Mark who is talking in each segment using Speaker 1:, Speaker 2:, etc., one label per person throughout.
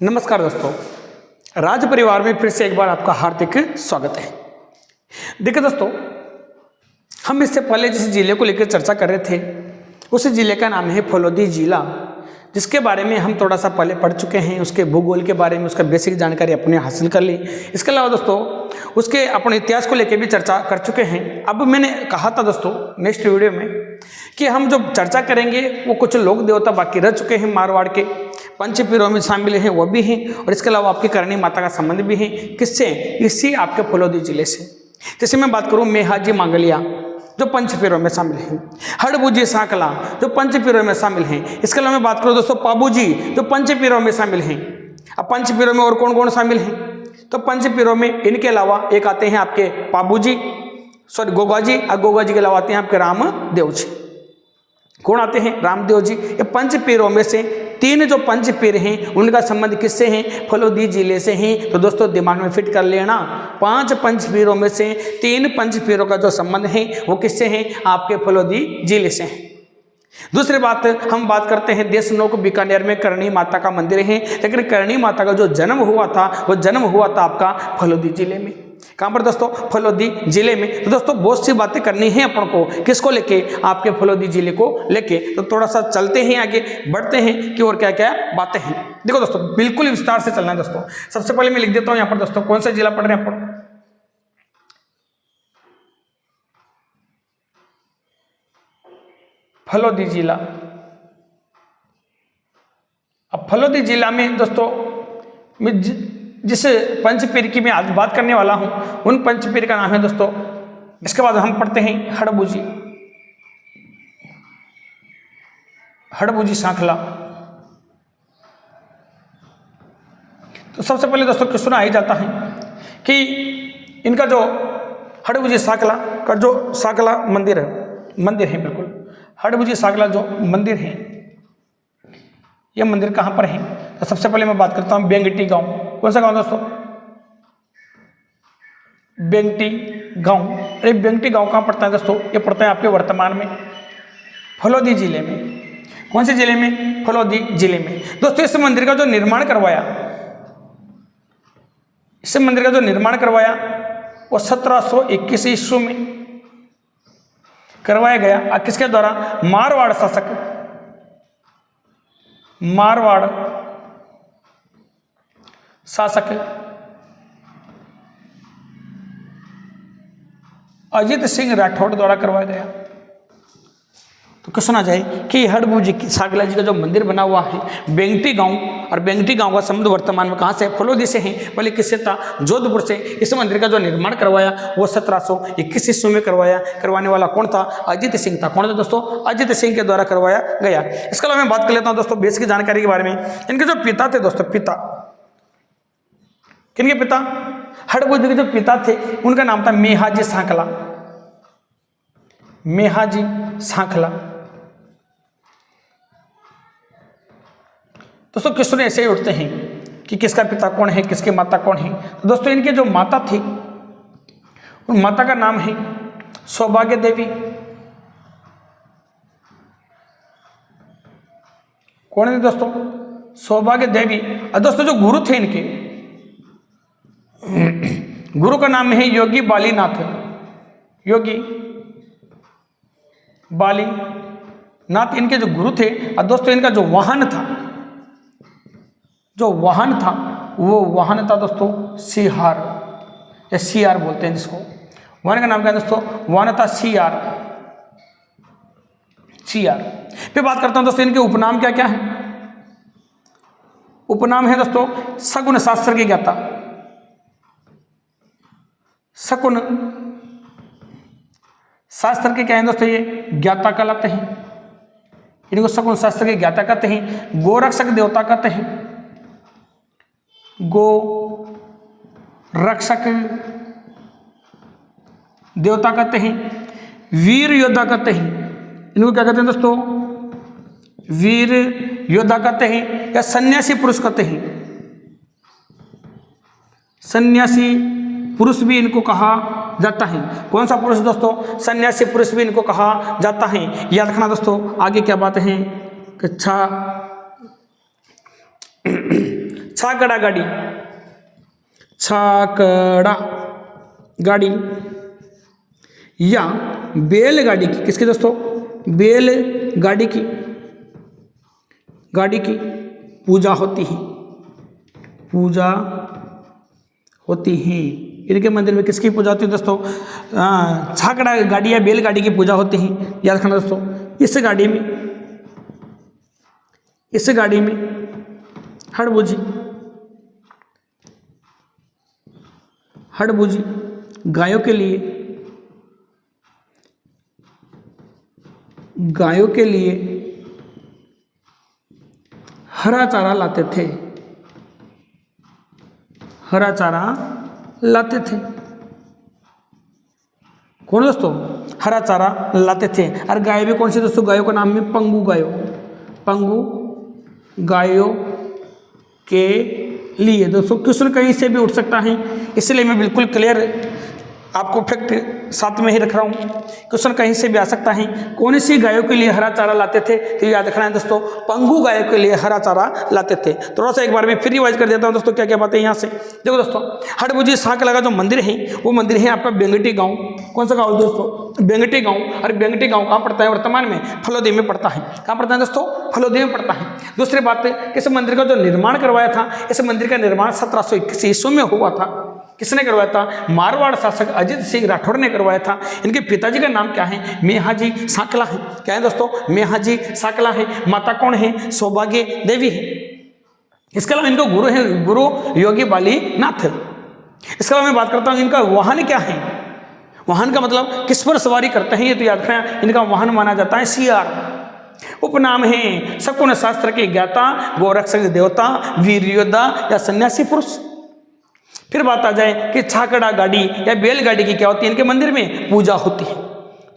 Speaker 1: नमस्कार दोस्तों, राज परिवार में फिर से एक बार आपका हार्दिक स्वागत है। देखिए दोस्तों, हम इससे पहले जिस जिले को लेकर चर्चा कर रहे थे उस जिले का नाम है फलोदी जिला, जिसके बारे में हम थोड़ा सा पहले पढ़ चुके हैं। उसके भूगोल के बारे में उसका बेसिक जानकारी अपने हासिल कर ली। इसके अलावा दोस्तों उसके अपने इतिहास को लेकर भी चर्चा कर चुके हैं। अब मैंने कहा था दोस्तों नेक्स्ट वीडियो में कि हम जो चर्चा करेंगे वो कुछ लोक देवता बाकी रह चुके हैं मारवाड़ के, पंचपीरों में शामिल हैं वो भी हैं, और इसके अलावा आपकी करणी माता का संबंध भी है। किससे? इसी आपके फलोदी जिले से। जैसे मैं बात करूं मेहाजी मांगलिया जो पंचपीरों में शामिल हैं, हड़बुजी सांकला जो पंचपीरों में शामिल हैं। इसके अलावा मैं बात करूं दोस्तों पाबूजी जो पंचपीरों में शामिल हैं। अब पंचपीरों में और कौन कौन शामिल हैं? तो पंचपीरों में इनके अलावा एक आते हैं आपके पाबूजी, सॉरी गोगाजी, और गोगाजी के अलावा आते हैं आपके रामदेव जी। कौन आते हैं? रामदेव जी। ये पंचपीरों में से तीन जो पंचपीर हैं उनका संबंध किससे हैं? फलोदी जिले से हैं। तो दोस्तों दिमाग में फिट कर लेना, 5 पंचपीरों में से 3 पंचपीरों का जो संबंध है वो किससे हैं? आपके फलोदी जिले से हैं। दूसरी बात, हम बात करते हैं देशनोक बीकानेर में करणी माता का मंदिर है, लेकिन करणी माता का जो जन्म हुआ था वो जन्म हुआ था आपका फलोदी जिले में। कहाँ पर दोस्तों? फलोदी जिले में। तो दोस्तों बहुत सी बातें करनी है अपन को, किसको लेके? आपके फलोदी जिले को लेके। तो थोड़ा सा चलते हैं आगे, बढ़ते हैं कि और क्या क्या बातें हैं। देखो दोस्तों बिल्कुल विस्तार से चलना है दोस्तों। सबसे पहले मैं लिख देता हूं यहाँ पर दोस्तों कौन सा जिला पढ़ रहे हैं अपन। फलोदी जिला। अब फलोदी जिला में दोस्तों मैं जिस पंचपीर की मैं आज बात करने वाला हूं उन पंचपीर का नाम है दोस्तों, इसके बाद हम पढ़ते हैं हड़बुजी, हड़बुजी सांखला। तो सबसे पहले दोस्तों क्वेश्चन आ ही जाता है कि इनका जो हड़बुजी सांखला का जो सांखला मंदिर है बिल्कुल, हड़बुजी सांखला जो मंदिर है यह मंदिर कहाँ पर है? तो सबसे पहले मैं बात करता हूँ बेंगटी गांव। कौन सा गांव दोस्तों? बेंगटी गांव। अरे बेंगटी गांव कहाँ पड़ता है दोस्तों? ये पड़ता है आपके वर्तमान में फलोदी जिले में। कौन से जिले में? फलोदी जिले में। दोस्तों इस मंदिर का जो निर्माण करवाया, इस मंदिर का जो निर्माण करवाया वो 1721 ईस्वी में करवाया गया। किसके द्वारा? मारवाड़ शासक, मारवाड़ शासक अजीत सिंह राठौड़ द्वारा करवाया गया। तो क्वेश्चन आ जाए कि हड़बुजी सांखला जी का जो मंदिर बना हुआ है बेंगटी गांव, और बेंगटी गांव का संबंध वर्तमान में कहां से? फलोदी से है। पहले किससे था? जोधपुर से। इस मंदिर का जो निर्माण करवाया वो 1721 ईस्वी में करवाया। करवाने वाला कौन था? अजीत सिंह था। कौन था दोस्तों? अजीत सिंह के द्वारा करवाया गया। इसके अलावा मैं बात कर लेता हूं दोस्तों बेसिक जानकारी के बारे में। इनके जो पिता थे दोस्तों, पिता किनके पिता? हड़बुजी के जो पिता थे उनका नाम था मेहाजी सांखला, मेहाजी सांखला। दोस्तों क्वेश्चन ऐसे ही उठते हैं कि किसका पिता कौन है, किसकी माता कौन है। तो दोस्तों इनके जो माता थी उन माता का नाम है सौभाग्य देवी। कौन है दोस्तों? सौभाग्य देवी। और दोस्तों जो गुरु थे इनके, गुरु का नाम है योगी बालीनाथ, योगी बालीनाथ इनके जो गुरु थे। और दोस्तों इनका जो वाहन था, जो वाहन था वो वाहन था दोस्तों सिहार, या सियार बोलते हैं जिसको। वाहन का नाम क्या है दोस्तों? वाहन था सियार, सियार। फिर बात करता हूं दोस्तों इनके उपनाम क्या क्या है। उपनाम है दोस्तों सगुन शास्त्र की ज्ञाता, शकुन शास्त्र के क्या है दोस्तों? ये ज्ञाता कहलाते हैं। इनको शकुन शास्त्र के ज्ञाता कहते हैं। गोरक्षक देवता कहते हैं, गो रक्षक देवता कहते हैं। वीर योद्धा कहते हैं, इनको क्या कहते हैं दोस्तों? वीर योद्धा कहते हैं, या सन्यासी पुरुष कहते हैं। सन्यासी पुरुष भी इनको कहा जाता है। कौन सा पुरुष दोस्तों? सन्यासी पुरुष भी इनको कहा जाता है। याद रखना दोस्तों आगे क्या बात है। अच्छा छाकड़ा गाड़ी, छाकड़ा गाड़ी या बैलगाड़ी की, किसकी दोस्तों, बैलगाड़ी की, गाड़ी की पूजा होती है, पूजा होती है। इनके मंदिर में किसकी पूजा होती है दोस्तों, छाकड़ा गाड़ी या बैलगाड़ी की पूजा होती है। याद रखना दोस्तों, इस गाड़ी में हड़बूजी गायों के लिए हरा चारा लाते थे, हरा चारा लाते थे। कौन दोस्तों, हरा चारा लाते थे। और गाय भी कौन सी दोस्तों, गायों का नाम है पंगु गायों, पंगु गायों के लिए। दोस्तों क्वेश्चन कहीं से भी उठ सकता है, इसलिए मैं बिल्कुल क्लियर आपको फैक्ट साथ में ही रख रहा हूँ। क्वेश्चन कहीं से भी आ सकता है। कौन सी गायों के लिए हरा चारा लाते थे, तो याद रखना है दोस्तों, पंगु गायों के लिए हरा चारा लाते थे। थोड़ा सा एक बार मैं फिर रिवाइज कर देता हूँ दोस्तों, क्या क्या बातें यहाँ से। देखो दोस्तों, हड़बूजी छाकड़ा का जो मंदिर है वो मंदिर है आपका बेंगटी गाँव। कौन सा गाँव दोस्तों, बेंगटी गाँव। और बेंगटी गाँव कहाँ पड़ता है, वर्तमान में फलोदी में पड़ता है। कहाँ पड़ता है दोस्तों, फलोदी में पड़ता है। दूसरी बात, इस मंदिर का जो निर्माण करवाया था, इस मंदिर का निर्माण 1721 ईस्वी में हुआ था। किसने करवाया था, मारवाड़ शासक अजीत सिंह राठौर ने करवाया था। इनके पिताजी का नाम क्या है, मेहाजी साकला है। क्या है दोस्तों, मेहाजी साकला है। माता कौन है, सौभाग्य देवी है। इसके अलावा इनको गुरु है, गुरु योगी बाली नाथ। इसके अलावा मैं बात करता हूँ इनका वाहन क्या है। वाहन का मतलब किस पर सवारी करते हैं, ये तो याद रखना। इनका वाहन माना जाता है सियार। उपनाम है शकुन शास्त्र के ज्ञाता, गोरक्षक देवता, वीर योद्धा या सन्यासी पुरुष। फिर बात आ जाए कि छाकड़ा गाड़ी या बैलगाड़ी की क्या होती है, इनके मंदिर में पूजा होती है।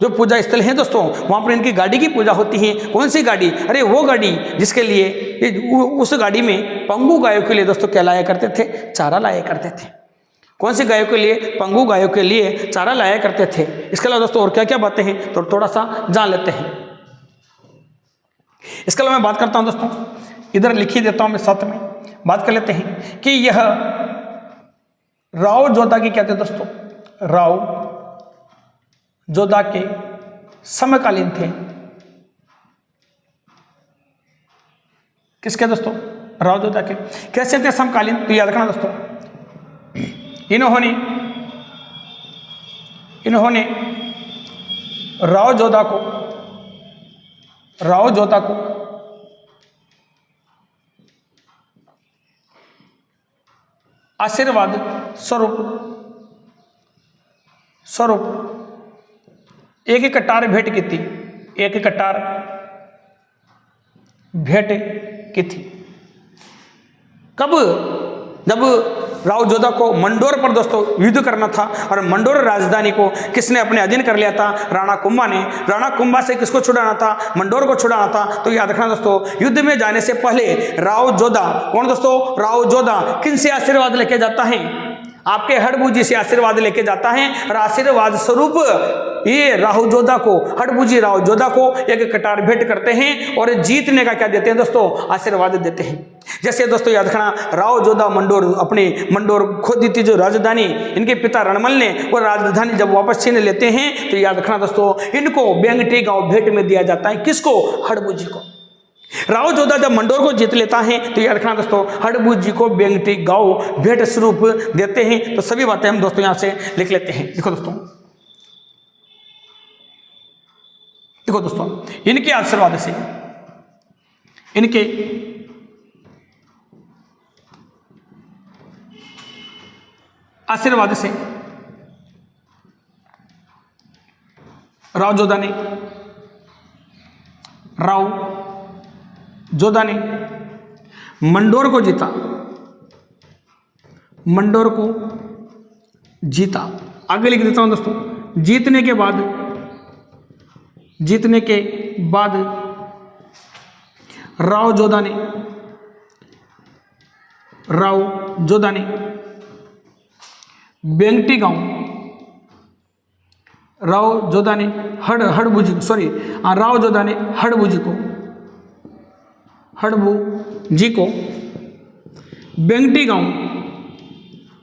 Speaker 1: जो पूजा स्थल है दोस्तों, वहाँ पर इनकी गाड़ी की पूजा होती है। कौन सी गाड़ी, अरे वो गाड़ी जिसके लिए, उस गाड़ी में पंगु गायों के लिए दोस्तों क्या लाया करते थे, चारा लाया करते थे। कौन सी गायों के लिए, पंगु गायों के लिए चारा लाया करते थे। इसके अलावा दोस्तों और क्या क्या बातें हैं तो थोड़ा सा जान लेते हैं। इसके अलावा मैं बात करता हूँ दोस्तों, इधर लिख ही देता हूँ मैं, साथ में बात कर लेते हैं कि यह राव जोधा की क्या थे दोस्तों, राव जोधा के समकालीन थे। किसके दोस्तों, राव जोधा के। कैसे थे समकालीन, तो याद रखना दोस्तों, इन्होंने राव जोधा को आशीर्वाद स्वरूप एक कटार भेंट की थी, एक कटार भेंट की थी। कब, जब राव जोधा को मंडोर पर दोस्तों युद्ध करना था और मंडोर राजधानी को किसने अपने अधीन कर लिया था, राणा कुंभा ने। राणा कुंभा से किसको छुड़ाना था, मंडोर को छुड़ाना था। तो याद रखना दोस्तों, युद्ध में जाने से पहले राव जोधा, कौन दोस्तों, राव जोधा किन से आशीर्वाद लेके जाता है, आपके हड़बूजी से आशीर्वाद लेके जाता है। और आशीर्वाद स्वरूप ये राव जोधा को, हड़बूजी राव जोधा को एक कटार भेंट करते हैं और जीतने का क्या देते हैं दोस्तों, आशीर्वाद देते हैं। जैसे दोस्तों याद रखना, राव जोधा मंडोर खो दी थी जो राजधानी, इनके पिता रणमल ने वो राजधानी जब वापस छीन लेते हैं, तो याद रखना दोस्तों, इनको बेंगटी गांव भेंट में दिया जाता है। किसको, हड़बूजी को। राव जोधा जब मंडोर को जीत लेता है, तो याद रखना दोस्तों, हड़बूजी को बेंगटी गांव भेंट स्वरूप देते हैं। तो सभी बातें हम दोस्तों यहां से लिख लेते हैं। देखो दोस्तों, इनके आशीर्वाद से, इनके आशीर्वाद से राव जोधा ने मंडोर को जीता। आगे लिख देता हूं दोस्तों, जीतने के बाद राव जोधा ने बेंगटी गांव, राव जोधा ने हड़बूजी बेंगटी गांव,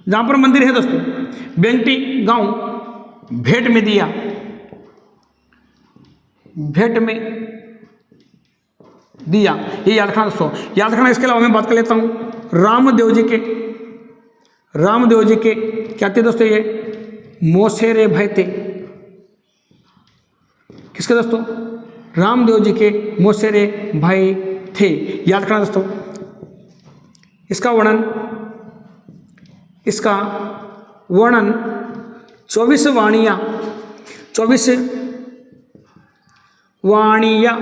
Speaker 1: जहां पर मंदिर है दोस्तों, बेंगटी गांव भेंट में दिया, भेंट में दिया, ये याद रखना दोस्तों, याद रखना। इसके अलावा मैं बात कर लेता हूं रामदेव जी के, रामदेव जी के क्या थे दोस्तों, ये मोसेरे भाई थे। किसके दोस्तों, रामदेव जी के मोसेरे भाई थे, याद रखना दोस्तों। इसका वर्णन 24 वाणियाँ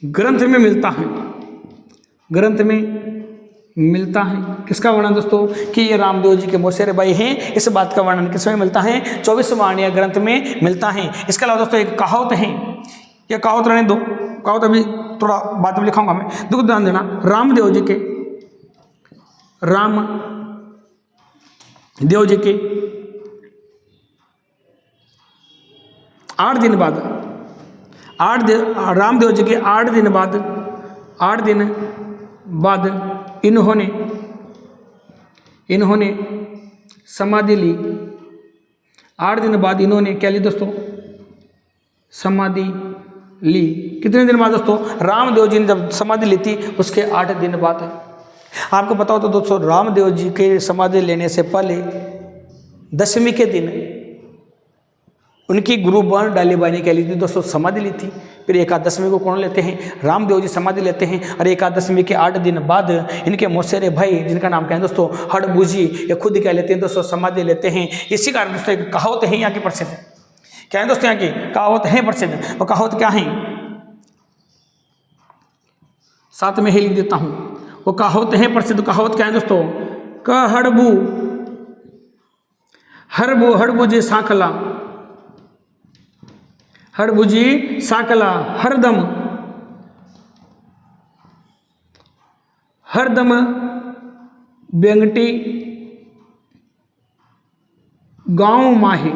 Speaker 1: ग्रंथ में मिलता है, ग्रंथ में मिलता है। किसका वर्णन दोस्तों, कि ये रामदेव जी के मोसेरे भाई हैं, इस बात का वर्णन किसमें मिलता है, 24 वाणियाँ ग्रंथ में मिलता है। इसके अलावा दोस्तों एक कहावत है, ये कहावत रहने दो, कहावत अभी थोड़ा बाद में लिखाऊंगा मैं, देखो ध्यान देना। रामदेव जी के 8 दिन बाद, रामदेव जी के 8 दिन बाद इन्होंने समाधि ली। 8 दिन बाद इन्होंने क्या ली दोस्तों, समाधि ली। कितने दिन बाद दोस्तों, रामदेव जी ने जब समाधि ली थी उसके 8 दिन बाद। आपको पता हो तो दोस्तों, रामदेव जी के समाधि लेने से पहले 10वीं के दिन उनकी गुरु बन डालीबाई ने क्या ली थी दोस्तों, समाधि ली थी। फिर एकादशमी को कौन लेते हैं, रामदेव जी समाधि लेते हैं। और एकादशमी के 8 दिन बाद इनके मोसेरे भाई, जिनका नाम क्या है दोस्तों, हड़बूजी, ये खुद क्या लेते हैं दोस्तों, समाधि लेते हैं। इसी कारण दोस्तों एक कहावत है यहाँ की प्रसिद्ध, क्या है दोस्तों, यहाँ की कहावत है प्रसिद्ध। और कहावत क्या है, साथ में ही लिख देता हूँ, वो कहावत है प्रसिद्ध। कहावत क्या है दोस्तों, क हड़बूजी सांकला, हड़बूजी सांकला, हरदम बेंगटी गांव माही,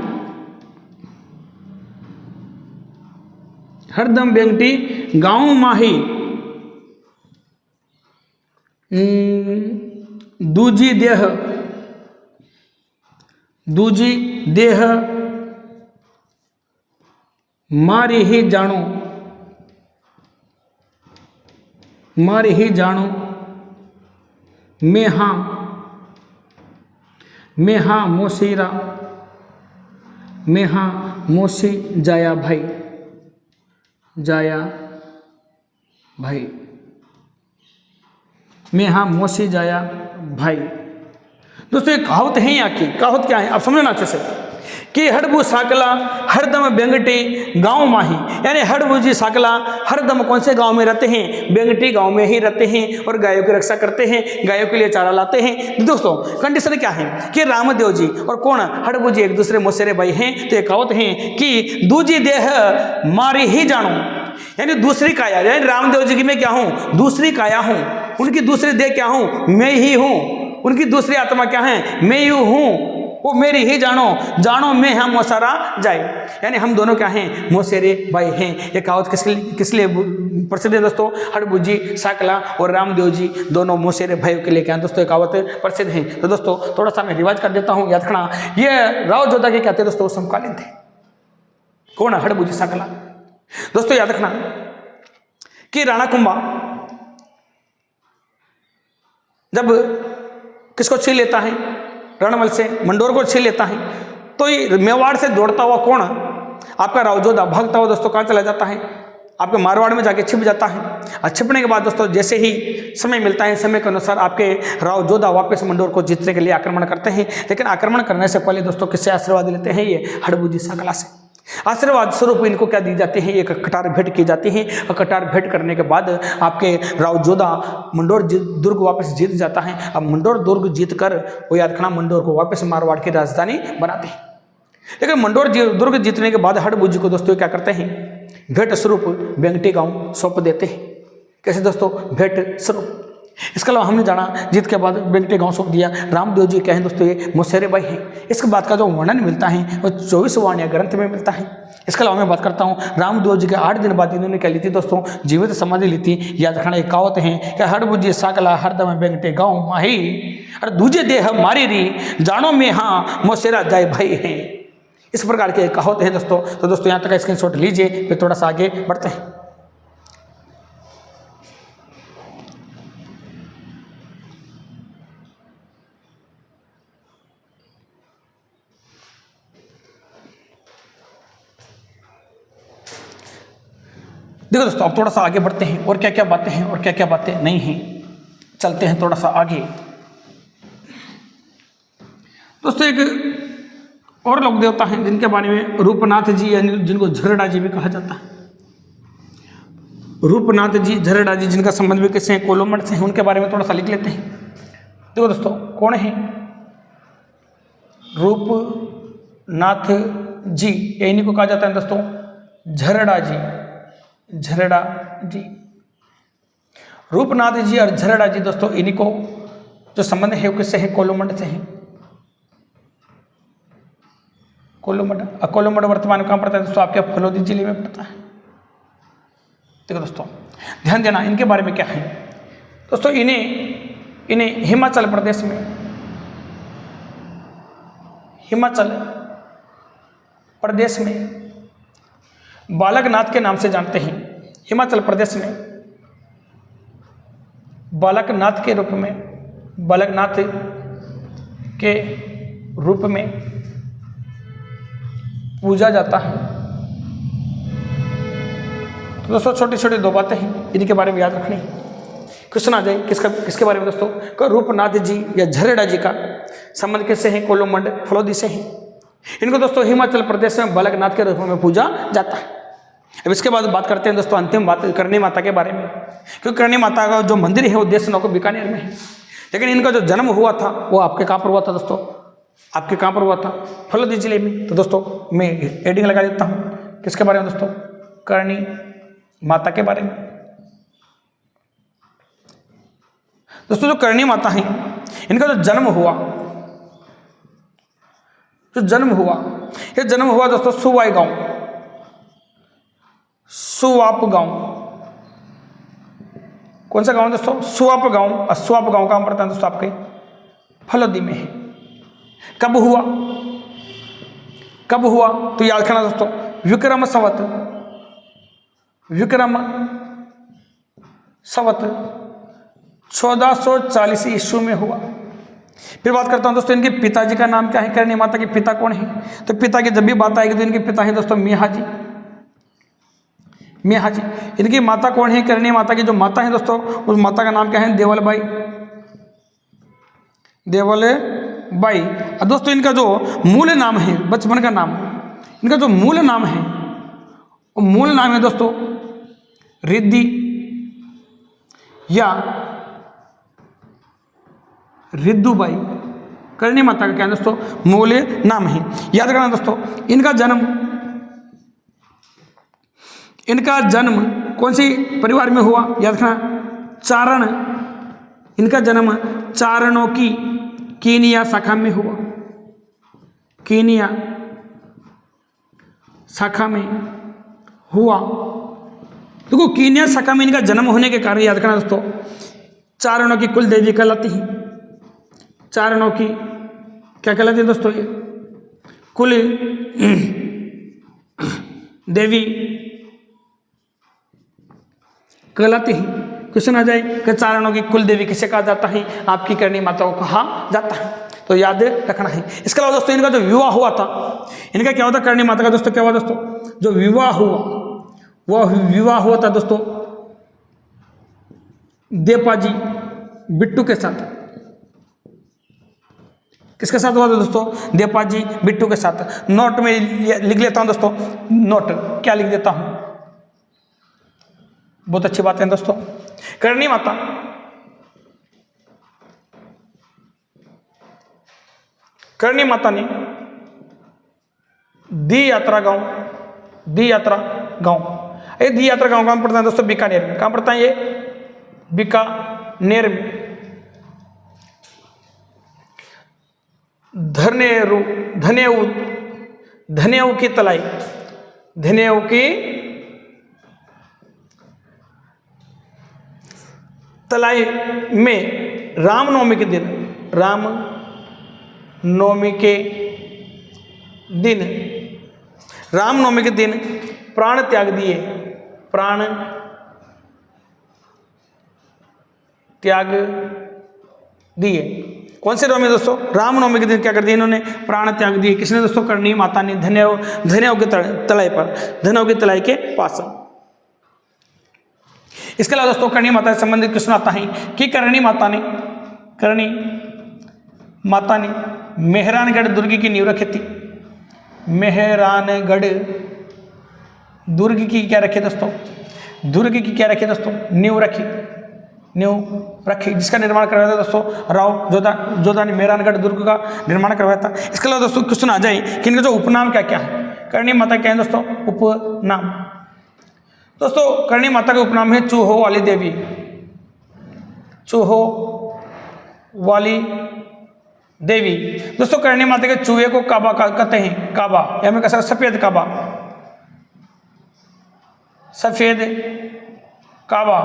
Speaker 1: हरदम बेंगटी गांव माही, दूजी देह मारी ही जानो, मैं हाँ मोसी जाया भाई, मैं हाँ मोसी जाया भाई। दोस्तों ये कहावत है यहाँ की, कहावत क्या है आप समझना अच्छे से, कि हड़बू साकला हरदम बेंगटी गांव माही, यानी हड़बूजी साकला हरदम कौन से गांव में रहते हैं, बेंगटी गांव में ही रहते हैं और गायों की रक्षा करते हैं, गायों के लिए चारा लाते हैं। दोस्तों कंडीशन क्या है कि रामदेव जी और कौन, हड़बूजी एक दूसरे मोसेरे भाई हैं। तो ये कहावत है कि दूजी देह मारी ही जानो, यानी दूसरी काया, यानी रामदेव जी की मैं क्या हूँ, दूसरी काया हूँ, उनकी दूसरी देह क्या हूँ, मैं ही हूँ, उनकी दूसरी आत्मा क्या है, मैं ही हूँ, वो मेरी ही जानो मैं हम मोसारा जाए, यानी हम दोनों क्या हैं, मोसेरे भाई हैं। ये कहावत किस लिए प्रसिद्ध है दोस्तों, हड़बूजी साकला और रामदेव जी दोनों मोसेरे भाइयों के लिए क्या दोस्तों ये कहावत प्रसिद्ध है। तो दोस्तों थोड़ा सा मैं रिवाज कर देता हूँ, याद रखना। ये राव जोधा के कहते हैं दोस्तों, समकालीन थे। कौन है, हड़बूजी साकला। दोस्तों याद रखना कि राणा कुंभा जब किसको छीन लेता है, रणमल से मंडोर को छीन लेता है, तो ये मेवाड़ से दौड़ता हुआ कौन, आपका राव जोधा भागता हुआ दोस्तों कहाँ चला जाता है, आपके मारवाड़ में जाके छिप जाता है। और छिपने के बाद दोस्तों जैसे ही समय मिलता है, समय के अनुसार आपके राव जोधा वापस मंडोर को जीतने के लिए आक्रमण करते हैं। लेकिन आक्रमण करने से पहले दोस्तों किससे आशीर्वाद लेते हैं, ये हड़बूजी साकला से। आशीर्वाद स्वरूप इनको क्या दी जाती है, एक कटार भेंट की जाती है। और कटार भेंट करने के बाद आपके राव जोधा मंडोर दुर्ग वापस जीत जाता है। अब मंडोर दुर्ग जीत कर वो याद रखना, मंडोर को वापस मारवाड़ की राजधानी बनाते हैं। लेकिन मंडोर दुर्ग जीतने के बाद हड़बूजी को दोस्तों क्या करते हैं, भेंट स्वरूप बेंगटी गांव सौंप देते हैं। कैसे दोस्तों, भेंट स्वरूप। इसके अलावा हमने जाना जीत के बाद बेंगटे गांव सौंप दिया। रामदेव जी क्या है दोस्तों, ये मोसेरे भाई हैं। इसके बाद का जो वर्णन मिलता है वो 24 वाणिया ग्रंथ में मिलता है। इसके अलावा मैं बात करता हूँ रामदेव जी के 8 दिन बाद इन्होंने क्या ली थी दोस्तों, जीवित समाधि ली थी। याद रखना, एक कहावत है कि हर बुझे साकला हरदम बेंगटे गाँव माही और दूजे देह मारी री जानो में हाँ मोसेरा जाए भाई हैं। इस प्रकार के कहावत हैं दोस्तों। तो दोस्तों यहाँ तक स्क्रीनशॉट लीजिए, फिर थोड़ा सा आगे बढ़ते हैं। देखो दोस्तों, अब थोड़ा सा आगे बढ़ते हैं और क्या क्या बातें हैं और क्या क्या बातें नहीं हैं, चलते हैं थोड़ा सा आगे। दोस्तों एक और लोक देवता हैं जिनके बारे में रूपनाथ जी, यानी जिनको झरड़ा जी भी कहा जाता है। रूपनाथ जी, झरड़ा जी, जिनका संबंध भी किससे है, कोलोमठ से है। उनके बारे में थोड़ा सा लिख लेते हैं। देखो दोस्तों, कौन है रूपनाथ जी, इन्हीं को कहा जाता है दोस्तों झरड़ा जी। झरड़ा जी, रूपनाथ जी और झरड़ा जी दोस्तों, इन्हीं को जो संबंध है वो किससे है, कोलोमठ से है। कोलोमठ, कोलोमठ वर्तमान में कहाँ पड़ता है दोस्तों, आपके फलोदी जिले में पड़ता है। देखो दोस्तों ध्यान देना, इनके बारे में क्या है दोस्तों। इन्हें हिमाचल प्रदेश में, हिमाचल प्रदेश में बालकनाथ के नाम से जानते हैं। हिमाचल प्रदेश में बालकनाथ के रूप में, बालकनाथ के रूप में पूजा जाता है। तो दोस्तों छोटी छोटी दो बातें हैं, इन्हीं के बारे में याद रखनी है। क्वेश्चन आ जाए किसके बारे में दोस्तों, का रूपनाथ जी या झरड़ा जी का संबंध किससे है, कोलोमंड फलोदी से है। इनको दोस्तों हिमाचल प्रदेश में बालकनाथ के रूप में पूजा जाता है। अब इसके बाद बात करते हैं दोस्तों अंतिम बात करणी माता के बारे में, क्योंकि करणी माता का जो मंदिर है वो देशनौको बीकानेर में है। लेकिन इनका जो जन्म हुआ था वो आपके कहाँ पर हुआ था दोस्तों, आपके कहाँ पर हुआ था, फलोदी जिले में। तो दोस्तों मैं एडिंग लगा देता हूँ, किसके बारे में दोस्तों, करणी माता के बारे में। दोस्तों जो करणी माता है, इनका जो जन्म हुआ, ये जन्म हुआ दोस्तों सुवाई गांव, सुवाप गांव। कौन सा गांव दोस्तों, सुवाप गांव। और सुवाप गांव कहाँ पड़ता है दोस्तों, आपके फलोदी में है। कब हुआ तो याद रखना दोस्तों, विक्रम संवत 1440 ईस्वी में हुआ। फिर बात करता हूं दोस्तों इनके पिताजी का नाम क्या है, करणी माता के पिता कौन है। तो पिता की जब भी बात आएगी तो इनके पिता हैं दोस्तों मिया जी। इनकी माता कौन है, करणी माता की जो माता है दोस्तों, उस माता का नाम क्या है, देवलबाई। और दोस्तों इनका जो मूल नाम है, बचपन का नाम, इनका जो मूल नाम है वो मूल नाम है दोस्तों रिद्धि या रिद्धुबाई। करणी माता का क्या है दोस्तों, मूल नाम है। याद रखना दोस्तों, इनका जन्म कौन सी परिवार में हुआ, याद रखना चारण। इनका जन्म चारणों की कीनिया शाखा में हुआ, कीनिया शाखा में हुआ। देखो कीनिया शाखा में इनका जन्म होने के कारण याद रखना दोस्तों, चारणों की कुल देवी कहलाती है। चारणों की क्या कहलाती है दोस्तों, ये कुल देवी कहलाती है। क्वेश्चन आ जाए कि चारणों की कुल देवी किसे कहा जाता है, आपकी करणी माता को कहा जाता है, तो याद रखना है। इसके अलावा दोस्तों इनका जो विवाह हुआ था, इनका क्या होता, करणी माता का दोस्तों क्या हुआ दोस्तों, जो विवाह हुआ वह विवाह हुआ था दोस्तों देपाजी बिट्टू के साथ। किसके साथ हुआ था दोस्तों, देपाजी बिट्टू के साथ। नोट में लिख लेता हूं दोस्तों, नोट क्या लिख देता हूं, बहुत अच्छी बात है दोस्तों। करणी माता ने दी यात्रा गांव, ये दी यात्रा गांव कहां पड़ता है दोस्तों, बीकानेर में। कहां पड़ता है ये, बीकानेर नेर में धनेऊ धनेऊ धनेऊ की तलाई, धनेऊ की तलाई में रामनवमी के दिन, रामनवमी के दिन, रामनवमी के दिन प्राण त्याग दिए, प्राण त्याग दिए। कौन से नवमी दोस्तों? रामनवमी के दिन क्या कर दिया इन्होंने? प्राण त्याग दिए। किसने दोस्तों? करणी माता ने, धनेऊ की तलाई पर, धनेऊ की तलाई के पास। इसके अलावा दोस्तों करणी माता से संबंधित क्वेश्चन आता है कि करणी माता ने मेहरानगढ़ दुर्ग की नींव रखी थी। मेहरानगढ़ दुर्ग की क्या रखी दोस्तों? दुर्ग की क्या रखी दोस्तों? नींव रखी, जिसका निर्माण करवाया था दोस्तों राव जोधा ने मेहरानगढ़ दुर्ग का निर्माण करवाया था। इसके अलावा दोस्तों क्वेश्चन आ जाए कि इनके जो उपनाम क्या क्या है? करणी माता क्या है दोस्तों? उपनाम। दोस्तों करणी माता का उपनाम है चूहो वाली देवी, चूहो वाली देवी। दोस्तों करणी माता के चूहे को काबा कहते हैं, काबा, या मैं कह सकता सफेद काबा, सफेद काबा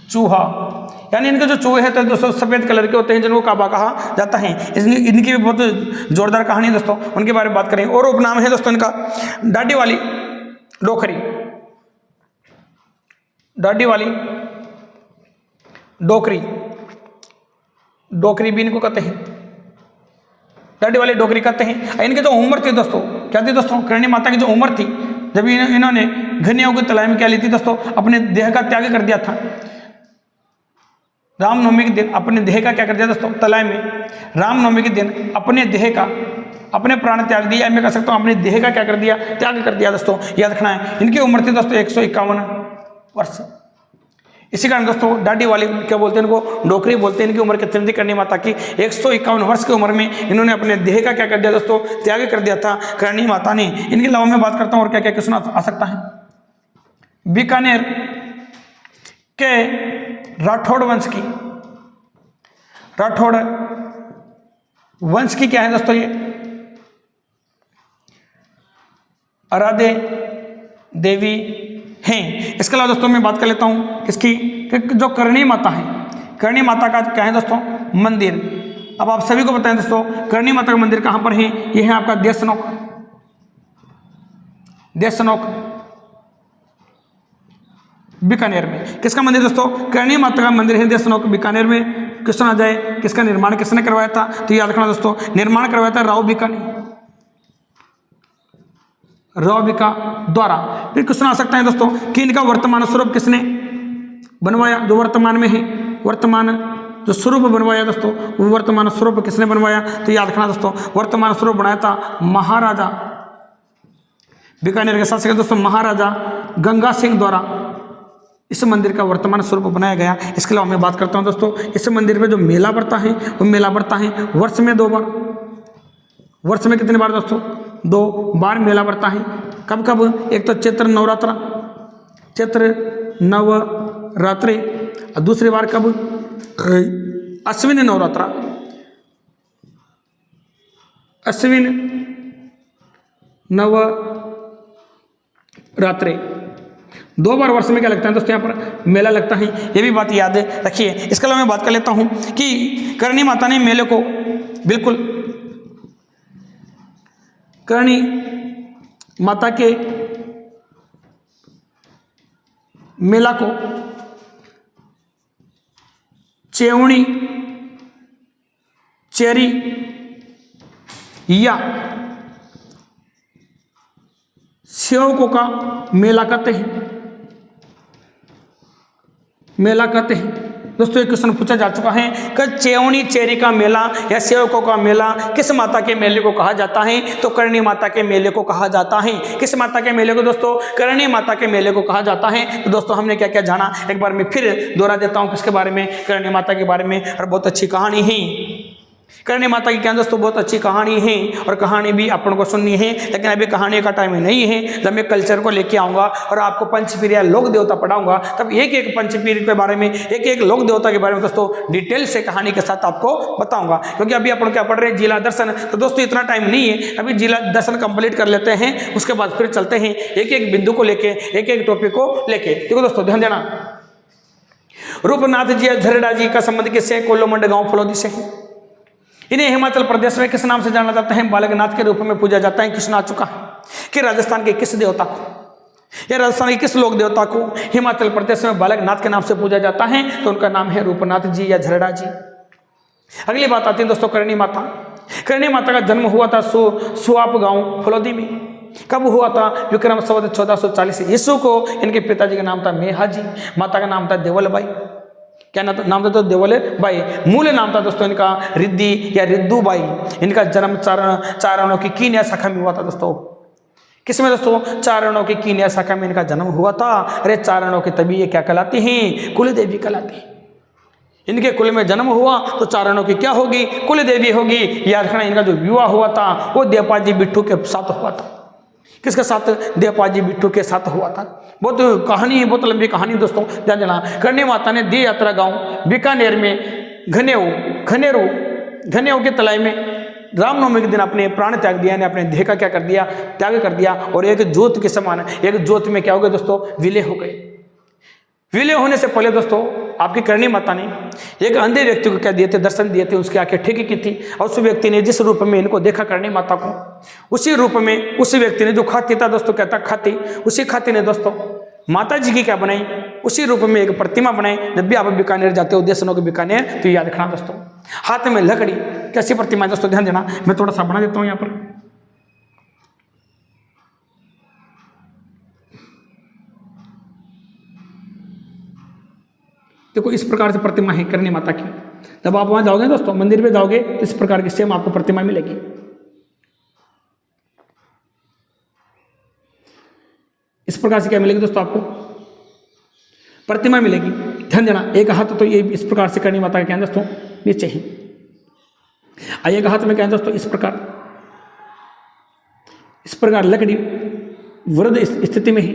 Speaker 1: चूहा, यानी इनके जो चूहे हैं तो दोस्तों सफेद कलर के होते हैं, जिनको काबा कहा जाता है। इनकी भी बहुत जोरदार कहानी है दोस्तों, उनके बारे में बात करें। और उपनाम है दोस्तों इनका डाडी वाली डोकरी, डाडी वाली डोकरी, डोकरी भी इनको कहते हैं, डाडी वाली डोकरी कहते हैं। इनकी जो उम्र थी दोस्तों, क्या थी दोस्तों? करणी माता की जो उम्र थी जब इन्होंने घनियों की तलाई में क्या ली थी दोस्तों? अपने देह का त्याग कर दिया था। रामनवमी के दिन अपने देह का क्या कर दिया दोस्तों? तलाई में रामनवमी के दिन अपने देह का, अपने प्राण त्याग दिया, मैं कह सकता हूँ अपने देह का क्या कर दिया? त्याग कर दिया दोस्तों, याद रखना है। इनकी उम्र थी दोस्तों 151 वर्ष। इसी कारण दोस्तों डाडी वाली क्या बोलते हैं इनको? डोकरी बोलते हैं। इनकी उम्र कितनी थी करणी माता की? 151 वर्ष की उम्र में इन्होंने अपने देह का क्या कर दिया दोस्तों? त्याग कर दिया था करणी माता ने। इनके अलावा मैं बात करता हूँ और क्या क्या क्वेश्चन आ सकता है। बीकानेर के राठौड़ वंश की, राठौड़ वंश की क्या है दोस्तों? ये आराध्य देवी हैं। इसके अलावा दोस्तों मैं बात कर लेता हूं किसकी? जो करणी माता है, करणी माता का क्या है दोस्तों? मंदिर। अब आप सभी को बताएं दोस्तों करणी माता का मंदिर कहां पर है? यह है आपका देशनोक, देशनोक बीकानेर में। किसका मंदिर दोस्तों? करणी माता का मंदिर है देशनोक बीकानेर में। क्वेश्चन आ जाए किसका निर्माण किसने करवाया था? तो याद रखना दोस्तों निर्माण करवाया था राव बीकानेर, राव बीका द्वारा। फिर क्वेश्चन आ सकता है दोस्तों कि इनका वर्तमान स्वरूप किसने बनवाया? जो वर्तमान में है, वर्तमान जो स्वरूप बनवाया दोस्तों, वो वर्तमान स्वरूप किसने बनवाया? तो याद रखना दोस्तों वर्तमान स्वरूप बनाया था महाराजा, बीकानेर के शासक दोस्तों महाराजा गंगा सिंह द्वारा इस मंदिर का वर्तमान स्वरूप बनाया गया। इसके अलावा मैं बात करता हूं दोस्तों इस मंदिर में जो मेला बढ़ता है, वो मेला बढ़ता है वर्ष में 2 बार। वर्ष में कितने बार दोस्तों? 2 बार मेला बढ़ता है। कब कब? एक तो चैत्र नवरात्रा, चैत्र नवरात्रि, और दूसरी बार कब? अश्विन नवरात्रा, अश्विन नवरात्रि। 2 बार वर्ष में क्या लगता है दोस्तों? यहाँ पर मेला लगता है, ये भी बात याद रखिए। इसके अलावा मैं बात कर लेता हूँ कि करणी माता ने मेले को बिल्कुल, करणी माता के मेला को चेवणी चेरी या सेवकों का मेला कहते हैं, मेला कहते हैं। दोस्तों एक क्वेश्चन पूछा जा चुका है कि चेवनी चेरी का मेला या सेवकों का मेला किस माता के मेले को कहा जाता है? तो करणी माता के मेले को कहा जाता है। किस माता के मेले को दोस्तों? करणी माता के मेले को कहा जाता है। तो दोस्तों हमने क्या क्या जाना, एक बार मैं फिर दोहरा देता हूं किसके बारे में? करणी माता के बारे में। और बहुत अच्छी कहानी है, करणी माता की क्या दोस्तों बहुत अच्छी कहानी है और कहानी भी अपन को सुननी है, लेकिन अभी कहानी का टाइम नहीं है। जब मैं कल्चर को लेके आऊंगा और आपको पंचपीर या लोक देवता पढ़ाऊंगा तब एक एक पंचपीर के बारे में, एक एक लोक देवता के बारे में दोस्तों डिटेल से कहानी के साथ आपको बताऊंगा। क्योंकि अभी अपन क्या पढ़ रहे हैं, जिला दर्शन। तो दोस्तों इतना टाइम नहीं है, अभी जिला दर्शन कंप्लीट कर लेते हैं, उसके बाद फिर चलते हैं एक एक बिंदु को लेके, एक एक टॉपिक को लेके। देखो दोस्तों ध्यान देना, रूपनाथ जी झरड़ा जी का संबंध किससे? कोल्लोमंड गांव फलोदी से है। इन्हें हिमाचल प्रदेश में किस नाम से जाना जाता है? बालकनाथ के रूप में पूजा जाता है। किस आ चुका है कि राजस्थान के किस देवता को या राजस्थान के किस लोक देवता को हिमाचल प्रदेश में बालकनाथ के नाम से पूजा जाता है? तो उनका नाम है रूपनाथ जी या झरड़ा जी। अगली बात आती है दोस्तों करणी माता। करणी माता का जन्म हुआ था सुआप गांव फलोदी में। कब हुआ था? विक्रम संवत 1440 ईस्वी को। इनके पिताजी का नाम था मेहाजी, माता का नाम था देवलबाई। क्या नाम था? तो देवलबाई। मूल नाम था दोस्तों इनका रिद्धि या रिद्धुबाई। इनका जन्म चारणों की कीनिया शाखा में हुआ था दोस्तों। किसमें दोस्तों? चारणों की कीनिया शाखा में इनका जन्म हुआ था। अरे चारणों की तभी ये क्या कहलाती हैं? कुल देवी कहलाती है। इनके कुल में जन्म हुआ तो चारणों की क्या होगी? कुल देवी होगी। याद रखना, इनका जो विवाह हुआ था वो देवपाजी बिट्टू के साथ हुआ था। किसके साथ? देवपाजी बिट्टू के साथ हुआ था। बहुत कहानी है, बहुत लंबी कहानी दोस्तों, ध्यान देना। करणी माता ने दे यात्रा गांव बीकानेर में घनेऊ के तलाई में रामनवमी के दिन अपने प्राण त्याग दिया, ने अपने देह का क्या कर दिया? त्याग कर दिया। और एक ज्योत के समान, एक ज्योत में क्या हो गए दोस्तों? विलय हो गए। विलय होने से पहले दोस्तों आपकी करणी माता ने एक अंधे व्यक्ति को क्या दिए थे? दर्शन दिए थे। उसकी आंखें ठीक की थी और उस व्यक्ति ने जिस रूप में इनको देखा करणी माता को, उसी रूप में उस व्यक्ति ने जो खाती था दोस्तों, कहता खाती, उसी खाती ने दोस्तों माता जी की क्या बनाई? उसी रूप में एक प्रतिमा बनाई। जब भी आप बीकानेर जाते हो, देशनों के बीकानेर, तो याद रखना दोस्तों, हाथ में लकड़ी, कैसी प्रतिमा है दोस्तों? ध्यान देना, मैं थोड़ा सा बना देता हूँ यहाँ पर। देखो इस प्रकार से प्रतिमा है करणी माता की। जब आप वहां जाओगे दोस्तों, मंदिर में जाओगे, तो इस प्रकार की सेम आपको प्रतिमा मिलेगी। इस प्रकार से क्या मिलेगी दोस्तों? आपको प्रतिमा मिलेगी। ध्यान देना, एक हाथ तो ये इस प्रकार से करणी माता का क्या है दोस्तों? नीचे ही। एक हाथ में क्या है दोस्तों? इस प्रकार लकड़ी वृद्ध स्थिति में ही।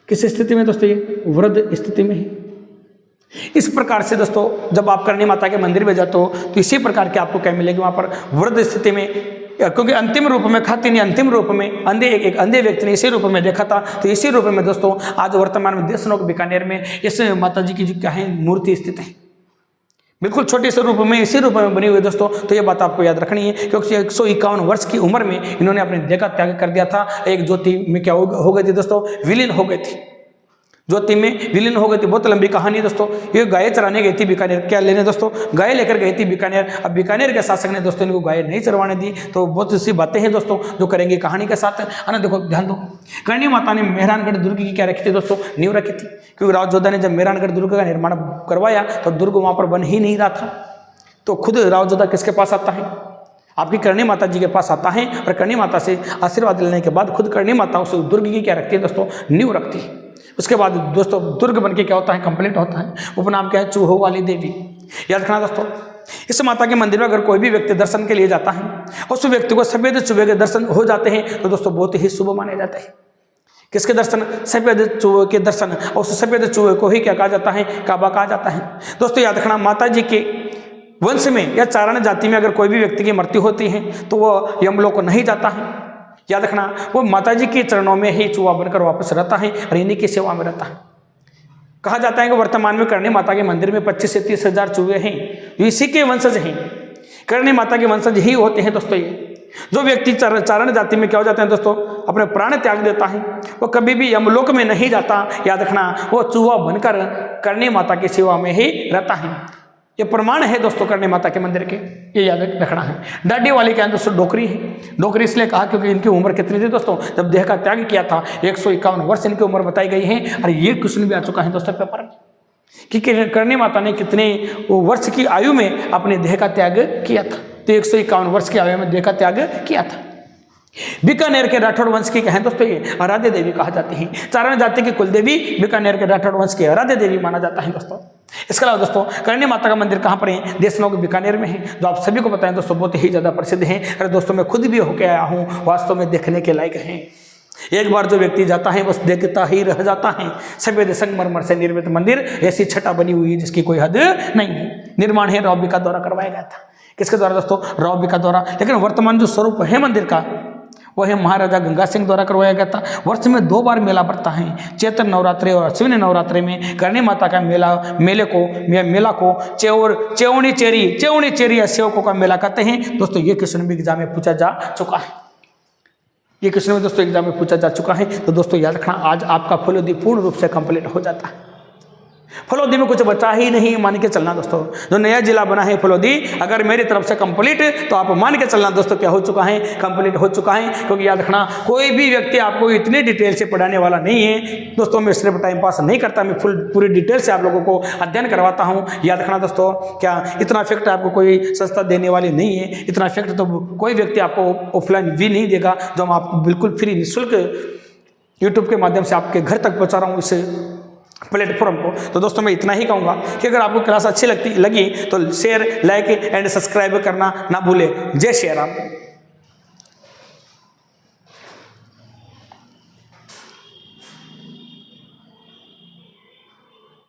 Speaker 1: किस स्थिति में दोस्तों? ये वृद्ध स्थिति में ही। इस प्रकार से दोस्तों जब आप करणी माता के मंदिर में जाते हो तो इसी प्रकार के आपको क्या मिलेगी वहां पर? वृद्ध स्थिति में। क्योंकि अंतिम रूप में खाती नहीं, अंतिम रूप में एक अंधे व्यक्ति ने इसी रूप में देखा था। तो इसी रूप में दोस्तों आज वर्तमान में देशनोक बीकानेर में इस माता जी की जो क्या है मूर्ति स्थित है, बिल्कुल छोटे से रूप में, इसी रूप में बनी हुई दोस्तों। तो ये बात आपको याद रखनी है, क्योंकि 151 वर्ष की उम्र में इन्होंने अपने देह का त्याग कर दिया था। एक ज्योति में क्या हो गई थी दोस्तों? विलीन हो गई थी, ज्योति में विलीन हो गई थी। बहुत लंबी कहानी दोस्तों। ये गाय चराने गई थी बीकानेर, क्या लेने दोस्तों? गाय लेकर गई थी बीकानेर। अब बीकानेर के शासक ने दोस्तों इनको गाय नहीं चरवाने दी। तो बहुत सी बातें हैं दोस्तों जो करेंगे कहानी के साथ, है ना। देखो ध्यान दो, करणी माता ने मेहरानगढ़ दुर्ग की क्या रखी थी दोस्तों? नींव रखी थी। क्योंकि राव जोधा ने जब मेहरानगढ़ दुर्ग का निर्माण करवाया तो दुर्ग वहां पर बन ही नहीं रहा था। तो खुद राव जोधा किसके पास आता है? आपकी करणी माता जी के पास आता है। और करणी माता से आशीर्वाद लेने के बाद खुद करणी माता उस दुर्ग की क्या रखती है दोस्तों? नींव रखती है। उसके बाद दोस्तों दुर्ग बन के क्या होता है? कंप्लीट होता है। उपनाम क्या है? चूहों वाली देवी। याद रखना दोस्तों, इस माता के मंदिर में अगर कोई भी व्यक्ति दर्शन के लिए जाता है और उस व्यक्ति को सफेद चूहे के दर्शन हो जाते हैं तो दोस्तों बहुत ही शुभ माने जाते हैं। किसके दर्शन? सफेद चूहे के दर्शन। और उस सफेद चूहे को ही क्या कहा जाता है? काबा कहा जाता है। दोस्तों याद रखना, माता जी के वंश में या चारण जाति में अगर कोई भी व्यक्ति की मृत्यु होती है तो वह यमलोक को नहीं जाता है। याद रखना, वो माता जी के चरणों में ही चूहा बनकर वापस रहता है और इन्हीं की सेवा में रहता है। कहा जाता है कि वर्तमान में करणी माता के मंदिर में 25 से 30 हजार चूहे हैं, इसी के वंशज हैं। करणी माता के वंशज ही होते हैं दोस्तों। ये जो व्यक्ति चारण जाति में क्या हो जाते हैं दोस्तों? अपने प्राण त्याग देता है, वो कभी भी यमलोक में नहीं जाता। याद रखना, वो चूहा बनकर करणी माता की सेवा में ही रहता है। ये प्रमाण है दोस्तों करणी माता के मंदिर के, ये याद रखना है। डाडी वाली क्या है दोस्तों? डोकरी है। डोकरी इसलिए कहा क्योंकि इनकी उम्र कितनी थी दोस्तों जब देह का त्याग किया था? 151 वर्ष इनकी उम्र बताई गई है। और ये क्वेश्चन भी आ चुका है दोस्तों पेपर में कि करणी माता ने कितने वर्ष की आयु में अपने देह का त्याग किया था? तो 151 वर्ष की आयु में देह का त्याग किया था। बीकानेर के राठौड़ वंश की कहें दोस्तों ये आराध्य देवी कहा जाती है। चारण जाति की कुलदेवी बीकानेर के राठौड़ वंश की आराध्य देवी माना जाता है दोस्तों। इसके अलावा दोस्तों करणी माता का मंदिर कहाँ पर है, देशनोग बीकानेर में है, जो आप सभी को पता है दोस्तों बहुत ही ज़्यादा प्रसिद्ध है। अरे दोस्तों मैं खुद भी होके आया हूँ, वास्तव में देखने के लायक हैं। एक बार जो व्यक्ति जाता है बस देखता ही रह जाता है। सफेद संगमरमर से निर्मित मंदिर, ऐसी छटा बनी हुई है जिसकी कोई हद नहीं है। निर्माण है रॉबी का द्वारा करवाया गया था। किसके द्वारा दोस्तों, रॉबी का द्वारा। लेकिन वर्तमान जो स्वरूप है मंदिर का वह है महाराजा गंगा सिंह द्वारा करवाया गया था। वर्ष में 2 बार मेला पड़ता है, चैत्र नवरात्रि और अश्विनी नवरात्रि में करणी माता का मेला को चेवनी चेरी या सेवकों का मेला कहते हैं। दोस्तों ये क्वेश्चन भी एग्जाम में पूछा जा चुका है, ये क्वेश्चन में दोस्तों एग्जाम में पूछा जा चुका है। तो दोस्तों याद रखना, आज आपका फलोदी पूर्ण रूप से कंप्लीट हो जाता है। फलोदी में कुछ बचा ही नहीं, मान के चलना दोस्तों। जो नया जिला बना है फलोदी, अगर मेरी तरफ से कंप्लीट, तो आप मान के चलना दोस्तों क्या हो चुका है, कंप्लीट हो चुका है। क्योंकि याद रखना, कोई भी व्यक्ति आपको इतनी डिटेल से पढ़ाने वाला नहीं है दोस्तों। मैं सिर्फ टाइम पास नहीं करता, मैं पूरी डिटेल से आप लोगों को अध्ययन करवाता हूँ। याद रखना दोस्तों, क्या इतना इफेक्ट आपको कोई संस्था देने वाली नहीं है। इतना इफेक्ट तो कोई व्यक्ति आपको ऑफलाइन भी नहीं देगा, जो मैं आपको बिल्कुल फ्री निःशुल्क यूट्यूब के माध्यम से आपके घर तक पहुँचा रहा हूँ इस प्लेटफॉर्म को। तो दोस्तों मैं इतना ही कहूँगा कि अगर आपको क्लास अच्छी लगी तो शेयर, लाइक एंड सब्सक्राइब करना ना भूलें। जय श्री राम।